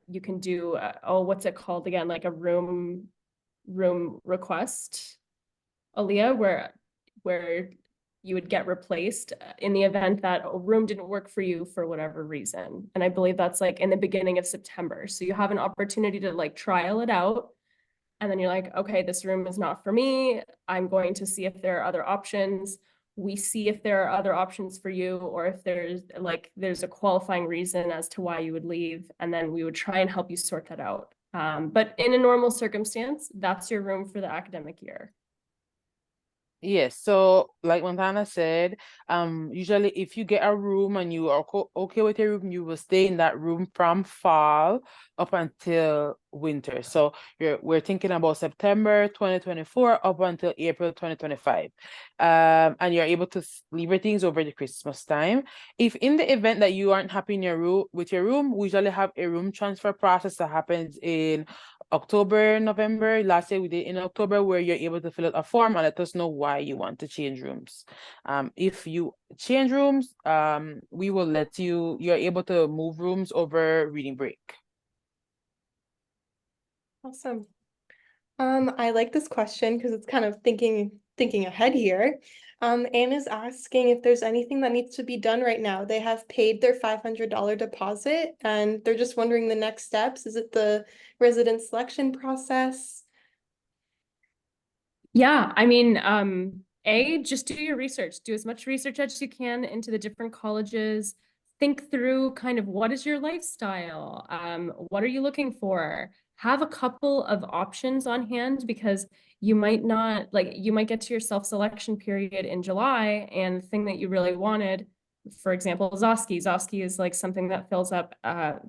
Speaker 2: you can do what's it called again, like a room request, Aaliyah, where you would get replaced in the event that a room didn't work for you for whatever reason. And I believe that's like in the beginning of September. So you have an opportunity to like trial it out. And then you're like, okay, this room is not for me. I'm going to see if there are other options. We see if there are other options for you, or if there's a qualifying reason as to why you would leave. And then we would try and help you sort that out. But in a normal circumstance, that's your room for the academic year.
Speaker 3: Yes, so like Montana said, usually if you get a room and you are okay with your room, you will stay in that room from fall up until winter. So we're thinking about September 2024 up until April 2025. And you're able to leave your things over the Christmas time. If in the event that you aren't happy in your room with your room, we usually have a room transfer process that happens in October, November. Last year we did in October, where you're able to fill out a form and let us know why you want to change rooms. If you change rooms, we will you're able to move rooms over reading break.
Speaker 1: Awesome. I like this question because it's kind of thinking ahead here. Anne is asking if there's anything that needs to be done right now. They have paid their $500 deposit and they're just wondering the next steps. Is it the resident selection process?
Speaker 2: Yeah, I mean, just do your research. Do as much research as you can into the different colleges. Think through kind of what is your lifestyle? What are you looking for? Have a couple of options on hand because you might not you might get to your self-selection period in July and the thing that you really wanted, for example, Zosky. Zosky is like something that fills up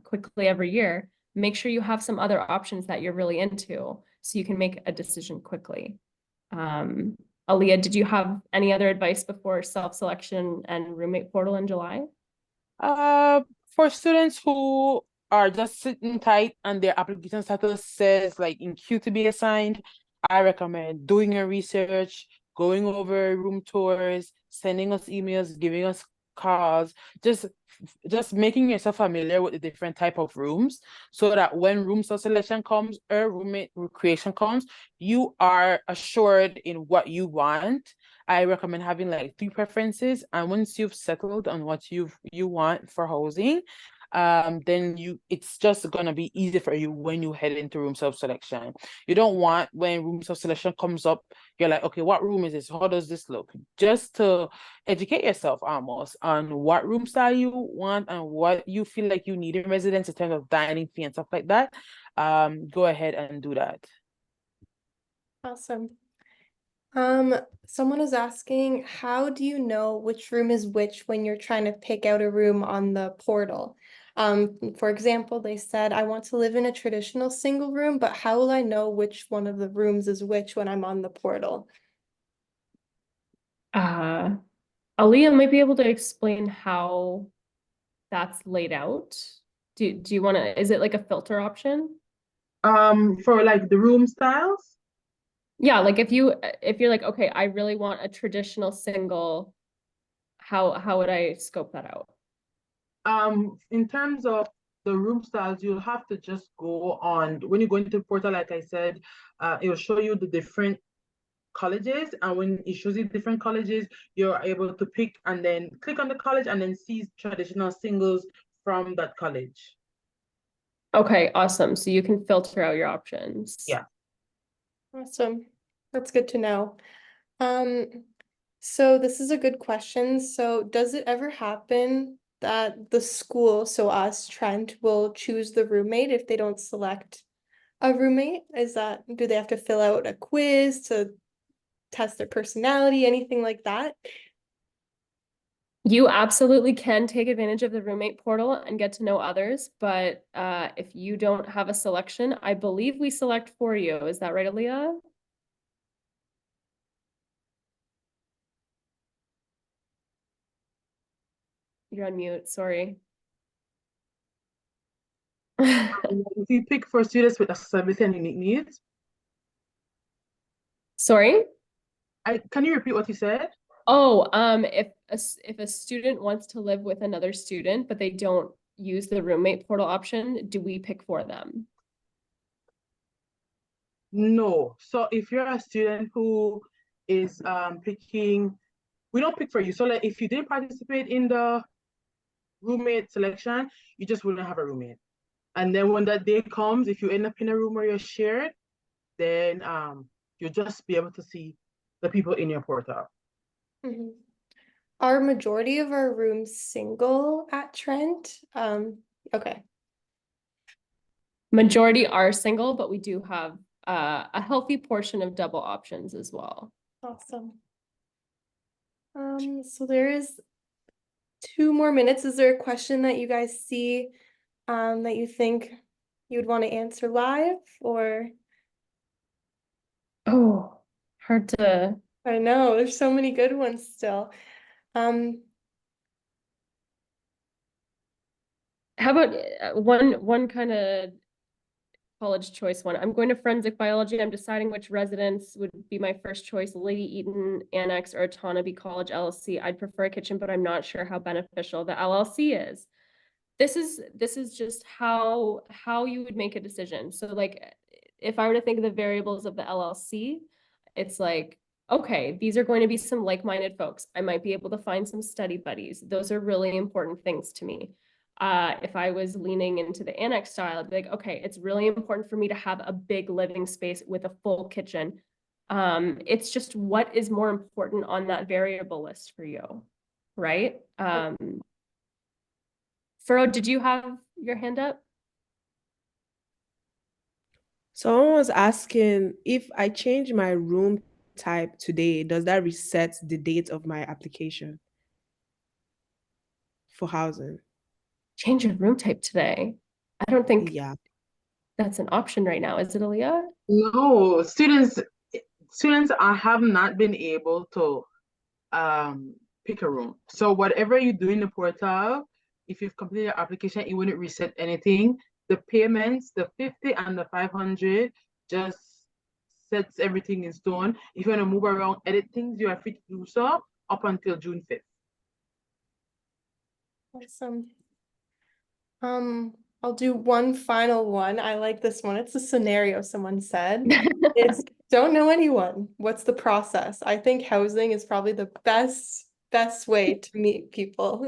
Speaker 2: quickly every year. Make sure you have some other options that you're really into so you can make a decision quickly. Aaliyah, did you have any other advice before self-selection and roommate portal in July?
Speaker 3: For students who are just sitting tight and their application status says like in queue to be assigned, I recommend doing your research, going over room tours, sending us emails, giving us calls, just making yourself familiar with the different type of rooms so that when room selection comes or roommate creation comes, you are assured in what you want. I recommend having like 3 preferences, and once you've settled on what you want for housing, then it's just gonna be easy for you when you head into room self-selection. You don't want when room self-selection comes up, you're like, okay, what room is this? How does this look? Just to educate yourself almost on what room style you want and what you feel like you need in residence in terms of dining fee and stuff like that. Go ahead and do that.
Speaker 1: Awesome. Someone is asking, how do you know which room is which when you're trying to pick out a room on the portal? For example, they said, I want to live in a traditional single room, but how will I know which one of the rooms is which when I'm on the portal?
Speaker 2: Uh, Aaliyah might be able to explain how that's laid out. Do you want to, is it like a filter option?
Speaker 3: For like the room styles.
Speaker 2: Yeah, like if you're like, okay, I really want a traditional single, how would I scope that out?
Speaker 3: In terms of the room styles, you'll have to just go on when you go into the portal, like I said, it will show you the different colleges, and when it shows you different colleges, you're able to pick and then click on the college and then see traditional singles from that college.
Speaker 2: Okay, awesome. So you can filter out your options.
Speaker 3: Yeah.
Speaker 1: Awesome. That's good to know. So this is a good question. So does it ever happen that the school, so us, Trent, will choose the roommate if they don't select a roommate? Do they have to fill out a quiz to test their personality, anything like that?
Speaker 2: You absolutely can take advantage of the roommate portal and get to know others, but if you don't have a selection, I believe we select for you. Is that right, Aaliyah? You're on mute, sorry.
Speaker 3: If you pick for students with accessibility and unique needs,
Speaker 2: Sorry?
Speaker 3: can you repeat what you said?
Speaker 2: Oh, if a student wants to live with another student, but they don't use the roommate portal option, do we pick for them?
Speaker 3: No. So if you're a student who is picking, we don't pick for you. So like if you didn't participate in the roommate selection, you just wouldn't have a roommate. And then when that day comes, if you end up in a room where you're shared, then you'll just be able to see the people in your portal.
Speaker 1: Mhm. Are majority of our rooms single at Trent? Okay.
Speaker 2: Majority are single, but we do have a healthy portion of double options as well.
Speaker 1: Awesome. So there is 2 more minutes. Is there a question that you guys see that you think you would want to answer live, or
Speaker 2: Oh, hard to.
Speaker 1: I know there's so many good ones still. Um,
Speaker 2: How about one kind of college choice one? I'm going to forensic biology. I'm deciding which residence would be my first choice, Lady Eaton Annex or Autonomy College LLC. I'd prefer a kitchen, but I'm not sure how beneficial the LLC is. This is just how you would make a decision. So like if I were to think of the variables of the LLC, it's like, okay, these are going to be some like-minded folks. I might be able to find some study buddies. Those are really important things to me. If I was leaning into the annex style, I'd be like, okay, it's really important for me to have a big living space with a full kitchen. It's just what is more important on that variable list for you, right? Furrow, did you have your hand up?
Speaker 4: Someone was asking if I change my room type today, does that reset the date of my application for housing?
Speaker 2: Change your room type today. I don't think
Speaker 4: Yeah.
Speaker 2: that's an option right now. Is it, Aaliyah?
Speaker 3: No, students I have not been able to um pick a room. So whatever you do in the portal, if you've completed your application, it wouldn't reset anything. The payments, the 50 and the 500 just sets everything in stone. If you want to move around, edit things, you are free to do so up until June 5th.
Speaker 1: awesome. I'll do one final one. I like this one. It's a scenario someone said. It's don't know anyone. What's the process? I think housing is probably the best way to meet people.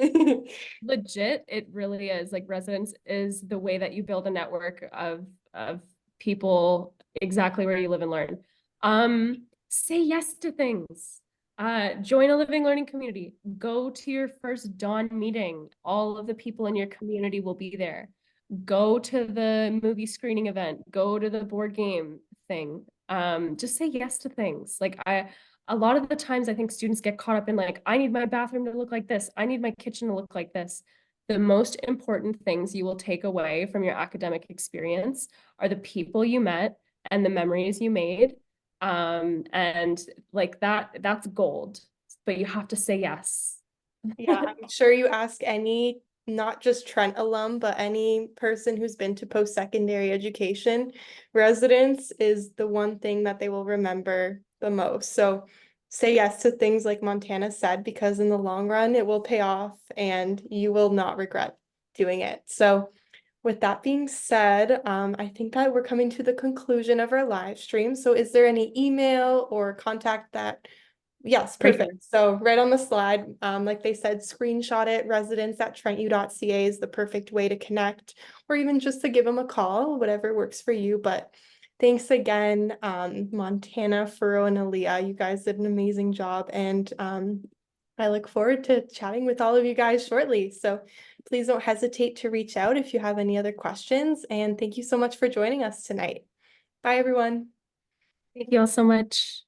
Speaker 2: Legit, it really is. Like residence is the way that you build a network of people exactly where you live and learn. Say yes to things. Join a living learning community. Go to your first dawn meeting. All of the people in your community will be there. Go to the movie screening event. Go to the board game thing. Just say yes to things. A lot of the times I think students get caught up in like, I need my bathroom to look like this. I need my kitchen to look like this. The most important things you will take away from your academic experience are the people you met and the memories you made. And like that's gold, but you have to say yes.
Speaker 1: Yeah, I'm sure you ask any, not just Trent alum, but any person who's been to post-secondary education, residence is the one thing that they will remember the most. So say yes to things like Montana said, because in the long run, it will pay off and you will not regret doing it. So with that being said, I think that we're coming to the conclusion of our live stream. So is there any email or contact that yes,
Speaker 3: Right here.
Speaker 1: perfect. So right on the slide, like they said, screenshot it. Residence@trentu.ca is the perfect way to connect, or even just to give them a call, whatever works for you. But thanks again, Montana, Furrow, and Aaliyah. You guys did an amazing job, and I look forward to chatting with all of you guys shortly. So please don't hesitate to reach out if you have any other questions. And thank you so much for joining us tonight. Bye, everyone.
Speaker 2: Thank you all so much.